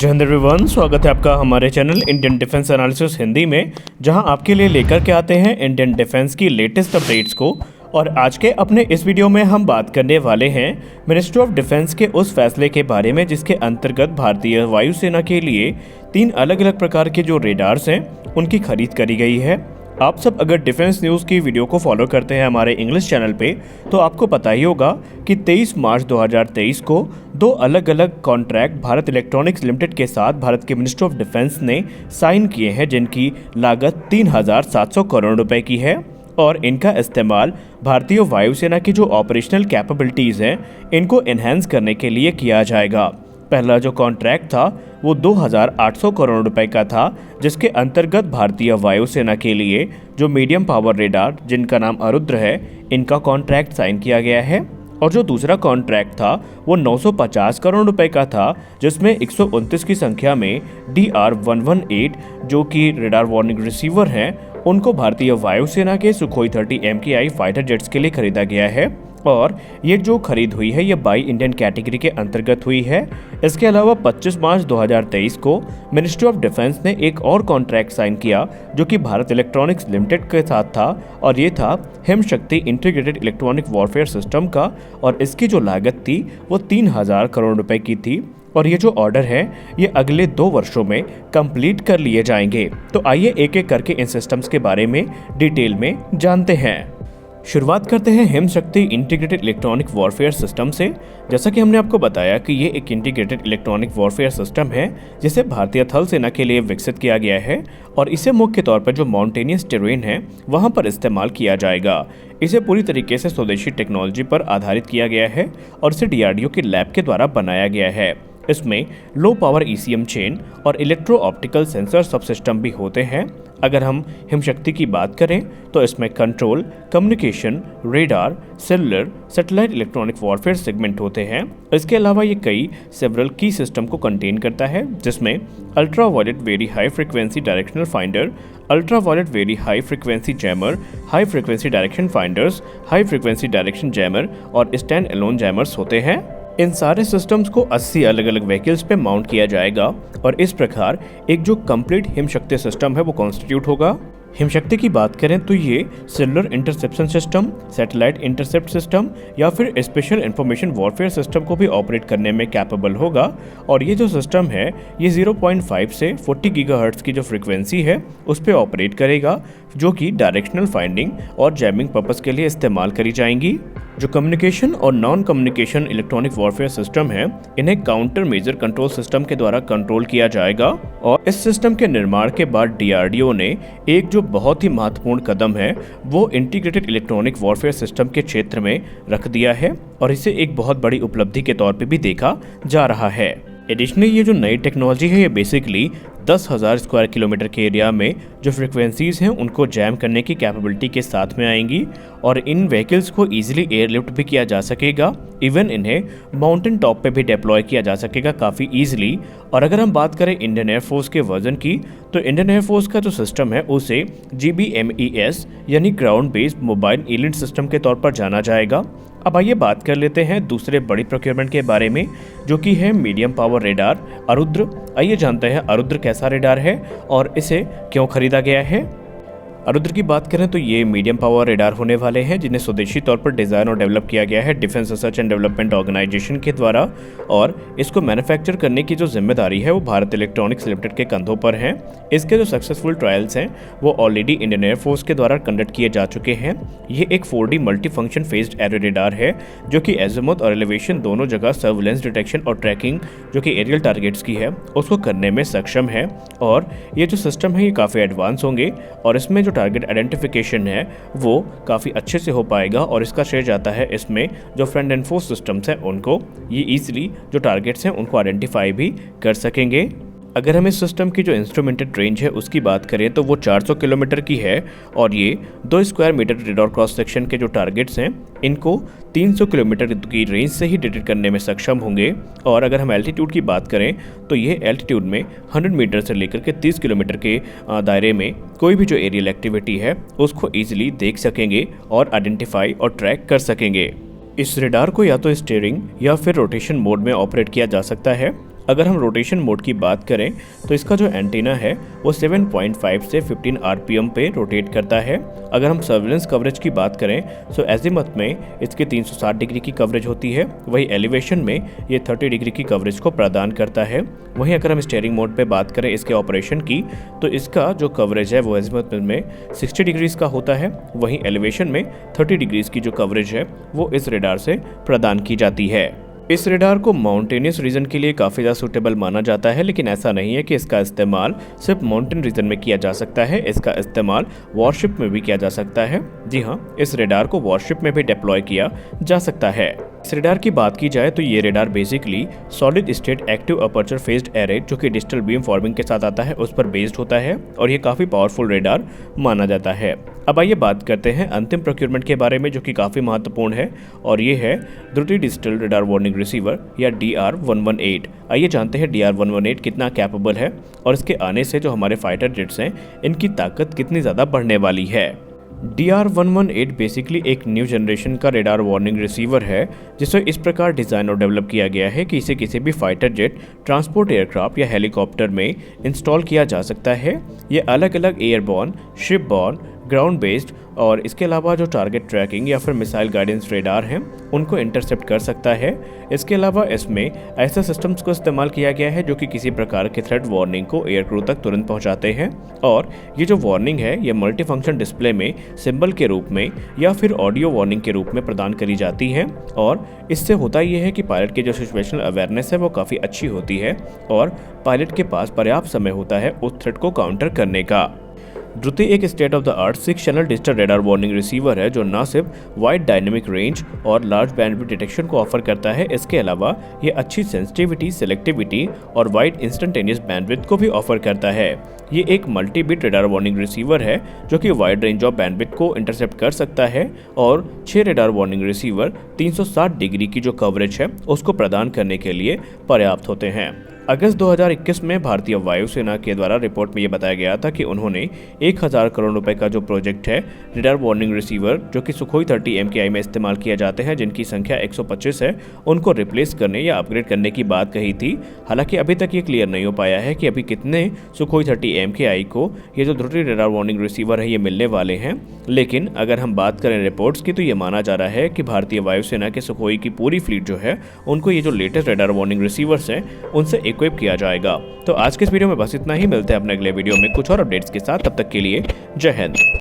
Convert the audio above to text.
जय हिंद एवरीवन, स्वागत है आपका हमारे channel Indian defence analysis Hindi में, जहां आपके लिए लेकर के आते हैं इंडियन डिफेंस की लेटेस्ट अपडेट्स को। और आज के अपने इस वीडियो में हम बात करने वाले हैं मिनिस्ट्री ऑफ डिफेंस के उस फैसले के बारे में जिसके अंतर्गत भारतीय वायुसेना के लिए 3 अलग अलग प्रकार के जो रेडार्स हैं उनकी खरीद करी गई है। आप सब अगर डिफेंस न्यूज़ की वीडियो को फॉलो करते हैं हमारे इंग्लिश चैनल पे, तो आपको पता ही होगा कि 23 मार्च 2023 को 2 अलग अलग कॉन्ट्रैक्ट भारत इलेक्ट्रॉनिक्स लिमिटेड के साथ भारत के मिनिस्ट्री ऑफ डिफेंस ने साइन किए हैं, जिनकी लागत 3,700 करोड़ रुपए की है। और इनका इस्तेमाल भारतीय वायुसेना की जो ऑपरेशनल कैपेबिलिटीज़ हैं इनको एनहेंस करने के लिए किया जाएगा। पहला जो कॉन्ट्रैक्ट था वो 2,800 करोड़ रुपए का था, जिसके अंतर्गत भारतीय वायुसेना के लिए जो मीडियम पावर रेडार जिनका नाम आरुद्र है, इनका कॉन्ट्रैक्ट साइन किया गया है। और जो दूसरा कॉन्ट्रैक्ट था वो 950 करोड़ रुपए का था, जिसमें 129 की संख्या में DR-118 जो कि रेडार वार्निंग रिसीवर हैं उनको भारतीय वायुसेना के सुखोई 30 MKI फाइटर जेट्स के लिए खरीदा गया है। और ये जो खरीद हुई है ये बाई इंडियन कैटेगरी के अंतर्गत हुई है। इसके अलावा 25 मार्च 2023 को मिनिस्ट्री ऑफ डिफेंस ने एक और कॉन्ट्रैक्ट साइन किया जो कि भारत इलेक्ट्रॉनिक्स लिमिटेड के साथ था, और ये था हिमशक्ति इंटीग्रेटेड इलेक्ट्रॉनिक वॉरफेयर सिस्टम का, और इसकी जो लागत थी वो 3,000 करोड़ रुपए की थी। और ये जो ऑर्डर है ये अगले 2 वर्षों में कंप्लीट कर लिए जाएंगे। तो आइए एक एक करके इन सिस्टम्स के बारे में डिटेल में जानते हैं। शुरुआत करते हैं हिमशक्ति इंटीग्रेटेड इलेक्ट्रॉनिक वॉरफेयर सिस्टम से। जैसा कि हमने आपको बताया कि ये एक इंटीग्रेटेड इलेक्ट्रॉनिक वॉरफेयर सिस्टम है जिसे भारतीय थल सेना के लिए विकसित किया गया है, और इसे मुख्य तौर पर जो माउंटेनियस टेरेन है वहाँ पर इस्तेमाल किया जाएगा। इसे पूरी तरीके से स्वदेशी टेक्नोलॉजी पर आधारित किया गया है और इसे DRDO के लैब के द्वारा बनाया गया है। इसमें लो पावर ECM चेन और इलेक्ट्रो ऑप्टिकल सेंसर सब सिस्टम भी होते हैं। अगर हम हिमशक्ति की बात करें तो इसमें control, communication, radar, cellular, satellite electronic warfare segment होते हैं। इसके अलावा ये कई सेवरल की सिस्टम को कंटेन करता है, जिसमें ultra violet very high frequency directional finder, ultra violet very high frequency jammer, high frequency direction finders, high frequency direction jammer और स्टैंड अलोन जैमर्स होते हैं। इन सारे सिस्टम्स को 80 अलग अलग व्हीकल्स पे माउंट किया जाएगा, और इस प्रकार एक जो कंप्लीट हिमशक्ति सिस्टम है वो कॉन्स्टिट्यूट होगा। हिमशक्ति की बात करें तो ये cellular interception system, satellite intercept system या फिर स्पेशल इंफॉर्मेशन वॉरफेयर सिस्टम को भी ऑपरेट करने में कैपेबल होगा। और ये जो सिस्टम है ये 0.5 से 40 गीगाहर्ट्ज की जो फ्रीक्वेंसी है उस पर ऑपरेट करेगा, जो कि डायरेक्शनल फाइंडिंग और जैमिंग पर्पस के लिए इस्तेमाल करी जाएंगी। जो कम्युनिकेशन और non communication electronic warfare system है इन्हें काउंटर मेजर कंट्रोल सिस्टम के द्वारा कंट्रोल किया जाएगा। और इस सिस्टम के निर्माण के बाद DRDO ने एक जो बहुत ही महत्वपूर्ण कदम है वो इंटीग्रेटेड इलेक्ट्रॉनिक वॉरफेयर सिस्टम के क्षेत्र में रख दिया है, और इसे एक बहुत बड़ी उपलब्धि के तौर पे भी देखा जा रहा है। एडिशनली ये जो नई टेक्नोलॉजी है ये बेसिकली 10,000 स्क्वायर किलोमीटर के एरिया में जो फ्रिक्वेंसीज हैं उनको जैम करने की कैपेबिलिटी के साथ में आएंगी, और इन व्हीकल्स को इजीली एयरलिफ्ट भी किया जा सकेगा। इवन इन्हें माउंटेन टॉप पे भी डिप्लॉय किया जा सकेगा काफ़ी ईजिली। और अगर हम बात करें इंडियन एयरफोर्स के वर्जन की, तो इंडियन एयरफोर्स का जो सिस्टम है उसे GBMES यानी ground based mobile elite system के तौर पर जाना जाएगा। अब आइए बात कर लेते हैं दूसरे बड़ी प्रोक्योरमेंट के बारे में, जो कि है मीडियम पावर रेडार आरुद्र। आइए जानते हैं आरुद्र कैसा रेडार है और इसे क्यों खरीदा गया है। आरुद्र की बात करें तो ये मीडियम पावर रेडार होने वाले हैं जिन्हें स्वदेशी तौर पर डिज़ाइन और डेवलप किया गया है defence research and development organisation के द्वारा, और इसको मैन्युफैक्चर करने की जो जिम्मेदारी है वो भारत इलेक्ट्रॉनिक्स लिमिटेड के कंधों पर है। इसके जो सक्सेसफुल ट्रायल्स हैं वो ऑलरेडी इंडियन एयरफोर्स के द्वारा कंडक्ट किए जा चुके हैं। ये एक 4D multi function faced arrow radar है जो कि एजिमुथ और एलिवेशन दोनों जगह सर्विलेंस डिटेक्शन और ट्रैकिंग जो कि एरियल टारगेट्स की है उसको करने में सक्षम है। और ये जो सिस्टम है ये काफ़ी एडवांस होंगे, और इसमें टारगेट आइडेंटिफिकेशन है वो काफ़ी अच्छे से हो पाएगा, और इसका श्रेय जाता है इसमें जो फ्रंट एंड फोर्स सिस्टम्स हैं उनको। ये ईजिली जो टारगेट्स हैं उनको आइडेंटिफाई भी कर सकेंगे। अगर हम इस सिस्टम की जो इंस्ट्रूमेंटेड रेंज है उसकी बात करें तो वो 400 किलोमीटर की है, और ये 2 square metre radar cross section के जो टारगेट्स हैं इनको 300 किलोमीटर की रेंज से ही डिटेक्ट करने में सक्षम होंगे। और अगर हम एल्टीट्यूड की बात करें तो ये एल्टीट्यूड में 100 मीटर से लेकर के 30 किलोमीटर के दायरे में कोई भी जो एरियल एक्टिविटी है उसको ईजिली देख सकेंगे और आइडेंटिफाई और ट्रैक कर सकेंगे। इस रेडार को या तो स्टीयरिंग या फिर रोटेशन मोड में ऑपरेट किया जा सकता है, अगर हम रोटेशन मोड की बात करें तो इसका जो एंटीना है वो 7.5 से 15 आरपीएम पे रोटेट करता है। अगर हम सर्विलेंस कवरेज की बात करें तो एजिमथ में इसके 360 डिग्री की कवरेज होती है, वही एलिवेशन में ये 30 डिग्री की कवरेज को प्रदान करता है। वहीं अगर हम स्टीयरिंग मोड पे बात करें इसके ऑपरेशन की तो इसका जो कवरेज है वो एजिमथ में 60 डिग्रीज का होता है, वहीं एलिवेशन में 30 डिग्रीज की जो कवरेज है वो इस रेडार से प्रदान की जाती है। इस रेडार को माउंटेनियस रीजन के लिए काफ़ी ज़्यादा सूटेबल माना जाता है, लेकिन ऐसा नहीं है कि इसका इस्तेमाल सिर्फ माउंटेन रीजन में किया जा सकता है, इसका इस्तेमाल वॉरशिप में भी किया जा सकता है। जी हाँ, इस रेडार को वॉरशिप में भी डिप्लॉय किया जा सकता है। इस रेडार की बात की जाए तो ये radar basically solid state active aperture faced array जो कि डिजिटल बीम फॉर्मिंग के साथ आता है उस पर बेस्ड होता है और ये काफ़ी पावरफुल रेडार माना जाता है। अब आइए बात करते हैं अंतिम प्रोक्योरमेंट के बारे में जो कि काफ़ी महत्वपूर्ण है और ये है द्रुति डिजिटल रेडार वार्निंग रिसीवर या DR118। आइए जानते हैं DR118 कितना कैपेबल है और इसके आने से जो हमारे फाइटर जेट्स हैं इनकी ताकत कितनी ज़्यादा बढ़ने वाली है। DR118 बेसिकली एक न्यू जनरेशन का रेडार वार्निंग रिसीवर है जिसे इस प्रकार डिज़ाइन और डेवलप किया गया है कि इसे किसी भी फाइटर जेट, ट्रांसपोर्ट एयरक्राफ्ट या हेलीकॉप्टर में इंस्टॉल किया जा सकता है। ये अलग अलग एयरबॉर्न, शिपबॉर्न, ग्राउंड बेस्ड और इसके अलावा जो टारगेट ट्रैकिंग या फिर मिसाइल गाइडेंस रेडार हैं उनको इंटरसेप्ट कर सकता है। इसके अलावा इसमें ऐसे सिस्टम्स को इस्तेमाल किया गया है जो कि किसी प्रकार के थ्रेट वार्निंग को एयर क्रू तक तुरंत पहुंचाते हैं और ये जो वार्निंग है ये मल्टी फंक्शन डिस्प्ले में सिंबल के रूप में या फिर ऑडियो वार्निंग के रूप में प्रदान करी जाती है और इससे होता ये है कि पायलट की जो सिचुएशनल अवेयरनेस है वो काफ़ी अच्छी होती है और पायलट के पास पर्याप्त समय होता है उस थ्रेट को काउंटर करने का। द्रुति एक state of the art 6 channel digital radar warning receiver है जो न सिर्फ वाइड डायनेमिक रेंज और लार्ज बैंडविड्थ डिटेक्शन को ऑफर करता है, इसके अलावा ये अच्छी सेंसिटिविटी, सिलेक्टिविटी और वाइड इंस्टेंटेनियस बैंडविड्थ को भी ऑफर करता है। ये एक multi bit radar warning receiver है जो कि वाइड रेंज ऑफ बैंडविड्थ को इंटरसेप्ट कर सकता है और 6 रेडार वार्निंग रिसीवर 360 डिग्री की जो कवरेज है उसको प्रदान करने के लिए पर्याप्त होते हैं। अगस्त 2021 में भारतीय वायुसेना के द्वारा रिपोर्ट में ये बताया गया था कि उन्होंने 1000 करोड़ रुपए का जो प्रोजेक्ट है रेडार वार्निंग रिसीवर जो कि सुखोई 30 MKI में इस्तेमाल किया जाते हैं जिनकी संख्या 125 है उनको रिप्लेस करने या अपग्रेड करने की बात कही थी। हालांकि अभी तक ये क्लियर नहीं हो पाया है कि अभी कितने सुखोई 30 MKI को ये जो द्रुति रेडार वार्निंग रिसीवर है ये मिलने वाले हैं, लेकिन अगर हम बात करें रिपोर्ट्स की तो ये माना जा रहा है कि भारतीय वायुसेना के सुखोई की पूरी फ्लीट जो है उनको ये जो लेटेस्ट रेडार वार्निंग रिसीवर्स हैं उनसे इक्विप किया जाएगा। तो आज के इस वीडियो में बस इतना ही, मिलते हैं अपने अगले वीडियो में कुछ और अपडेट्स के साथ, तब तक के लिए जय हिंद।